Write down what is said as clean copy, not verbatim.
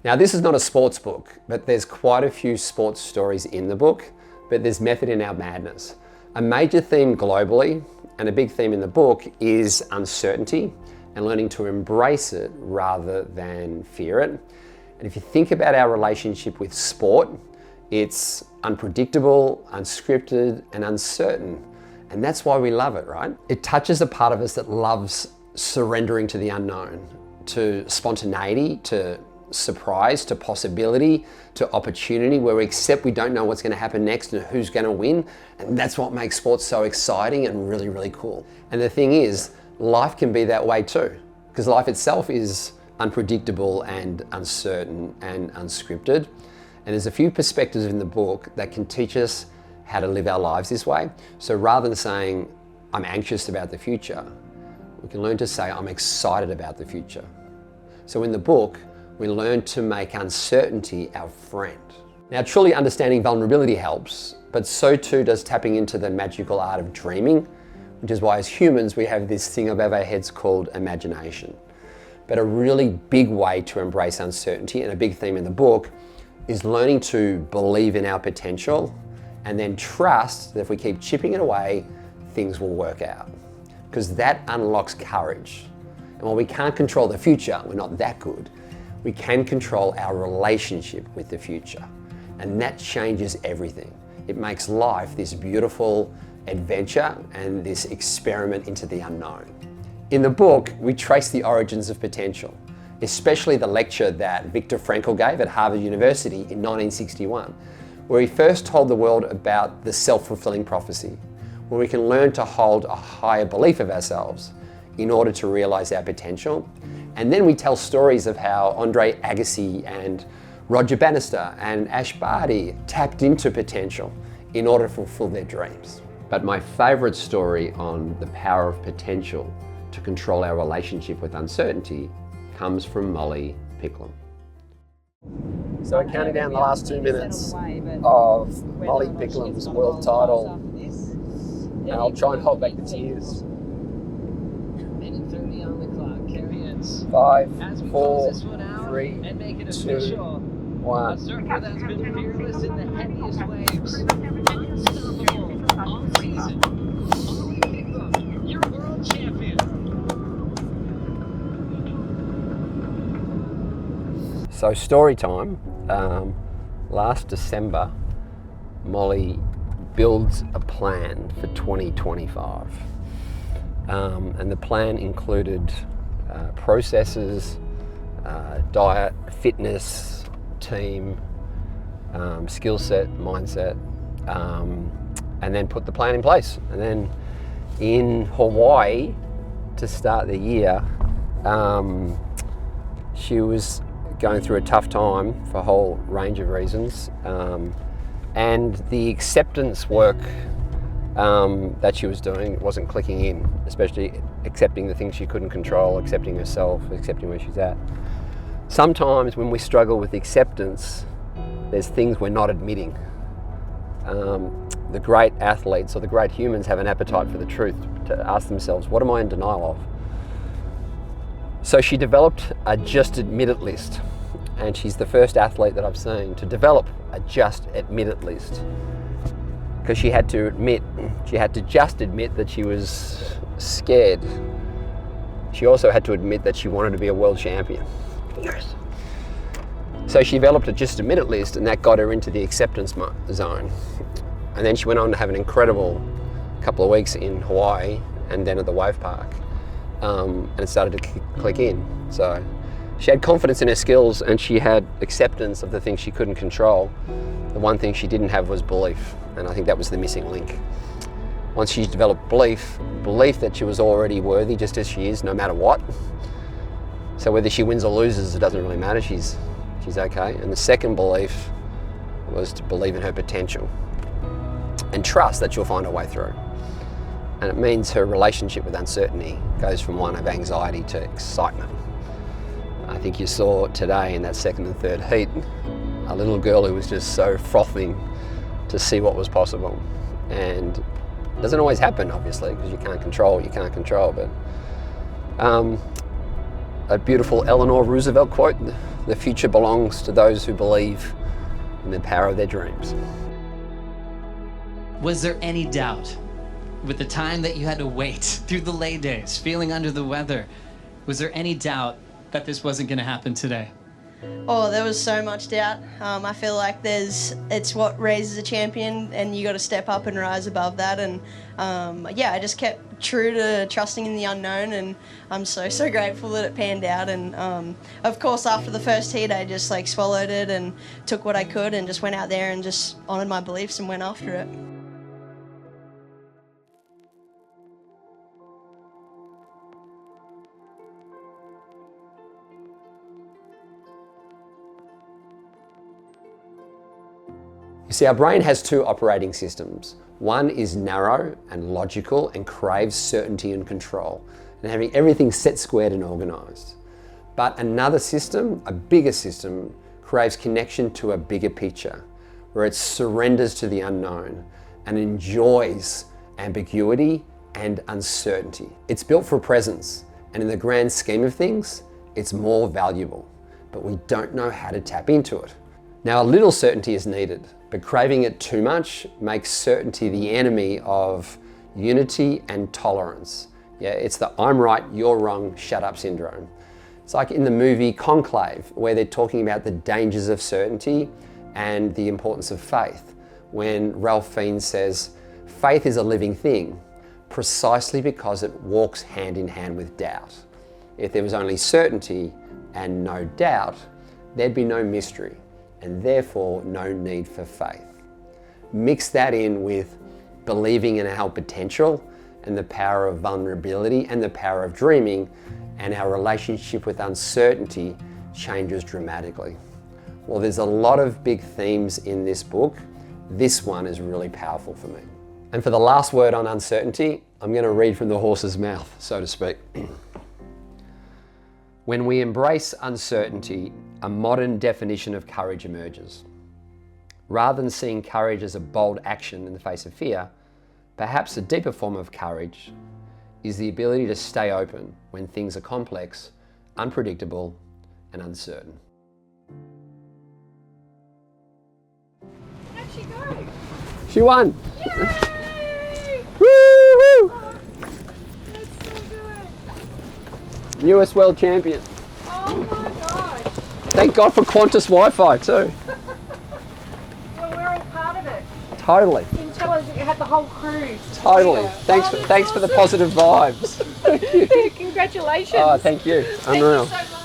Now, this is not a sports book, but there's quite a few sports stories in the book, but there's method in our madness. A major theme globally, and a big theme in the book, is uncertainty and learning to embrace it rather than fear it. And if you think about our relationship with sport, it's unpredictable, unscripted, and uncertain. And that's why we love it, right? It touches a part of us that loves surrendering to the unknown, to spontaneity, to surprise, to possibility, to opportunity, where we accept we don't know what's going to happen next and who's going to win. And that's what makes sports so exciting and really, really cool. And the thing is, life can be that way too, because life itself is unpredictable and uncertain and unscripted. And there's a few perspectives in the book that can teach us how to live our lives this way. So rather than saying, I'm anxious about the future, we can learn to say, I'm excited about the future. So in the book, we learn to make uncertainty our friend. Now, truly understanding vulnerability helps, but so too does tapping into the magical art of dreaming, which is why as humans, we have this thing above our heads called imagination. But a really big way to embrace uncertainty, and a big theme in the book, is learning to believe in our potential and then trust that if we keep chipping it away, things will work out. Because that unlocks courage. And while we can't control the future, we're not that good, we can control our relationship with the future. And that changes everything. It makes life this beautiful adventure and this experiment into the unknown. In the book, we trace the origins of potential, especially the lecture that Viktor Frankl gave at Harvard University in 1961, where he first told the world about the self-fulfilling prophecy, where we can learn to hold a higher belief of ourselves in order to realize our potential. And then we tell stories of how Andre Agassi and Roger Bannister and Ash Barty tapped into potential in order to fulfill their dreams. But my favorite story on the power of potential to control our relationship with uncertainty comes from Molly Picklum. So we're counting down the last 2 minutes of Molly Picklum's world title. And I'll try and hold back the tears. 5, 4, 3, 2, 1. A surfer that's been fearless in the heaviest waves. All season. Molly Picklum, your world champion. So story time. Last December, Molly builds a plan for 2025. And the plan included processes, diet, fitness, team, skill set, mindset, and then put the plan in place. And then in Hawaii, to start the year, she was going through a tough time for a whole range of reasons. And the acceptance work that she was doing wasn't clicking in, especially accepting the things she couldn't control, accepting herself, accepting where she's at. Sometimes when we struggle with acceptance, there's things we're not admitting. The great athletes or the great humans have an appetite for the truth, to ask themselves, what am I in denial of? So she developed a just admit it list, and she's the first athlete that I've seen to develop a just admit it list. Because she had to just admit that she was scared. She also had to admit that she wanted to be a world champion. Yes. So she developed a just admit it list, and that got her into the acceptance zone. And then she went on to have an incredible couple of weeks in Hawaii and then at the wave park. And it started to click in. So she had confidence in her skills, and she had acceptance of the things she couldn't control. The one thing she didn't have was belief, and I think that was the missing link. Once she developed belief that she was already worthy just as she is, no matter what. So whether she wins or loses, it doesn't really matter, she's okay. And the second belief was to believe in her potential and trust that she'll find her way through. And it means her relationship with uncertainty goes from one of anxiety to excitement. I think you saw today in that second and third heat, a little girl who was just so frothing to see what was possible. And it doesn't always happen, obviously, because you can't control, but a beautiful Eleanor Roosevelt quote, The future belongs to those who believe in the power of their dreams. Was there any doubt with the time that you had to wait through the lay days, feeling under the weather? Was there any doubt that this wasn't going to happen today? Oh, there was so much doubt. I feel like it's what raises a champion, and you got to step up and rise above that. And yeah, I just kept true to trusting in the unknown, and I'm so grateful that it panned out. And of course, after the first heat, I just like swallowed it and took what I could, and just went out there and just honoured my beliefs and went after it. You see, our brain has two operating systems. One is narrow and logical and craves certainty and control, and having everything set, squared and organised. But another system, a bigger system, craves connection to a bigger picture, where it surrenders to the unknown and enjoys ambiguity and uncertainty. It's built for presence, and in the grand scheme of things, it's more valuable, but we don't know how to tap into it. Now, a little certainty is needed, but craving it too much makes certainty the enemy of unity and tolerance. Yeah, it's the I'm right, you're wrong, shut up syndrome. It's like in the movie Conclave, where they're talking about the dangers of certainty and the importance of faith, when Ralph Fiennes says, faith is a living thing, precisely because it walks hand in hand with doubt. If there was only certainty and no doubt, there'd be no mystery, and therefore no need for faith. Mix that in with believing in our potential and the power of vulnerability and the power of dreaming, and our relationship with uncertainty changes dramatically. Well, there's a lot of big themes in this book. This one is really powerful for me. And for the last word on uncertainty, I'm going to read from the horse's mouth, so to speak. When we embrace uncertainty, a modern definition of courage emerges. Rather than seeing courage as a bold action in the face of fear, perhaps a deeper form of courage is the ability to stay open when things are complex, unpredictable, and uncertain. How'd she go? She won! Yay! Woo-hoo! Oh, that's so good. Newest world champion. Oh my gosh. Thank God for Qantas Wi-Fi too. Well, we're all part of it. Totally. You can tell us that you had the whole crew. Totally. Yeah. Thanks for the positive vibes. Congratulations. Oh, thank you. Thank Unreal. you so much.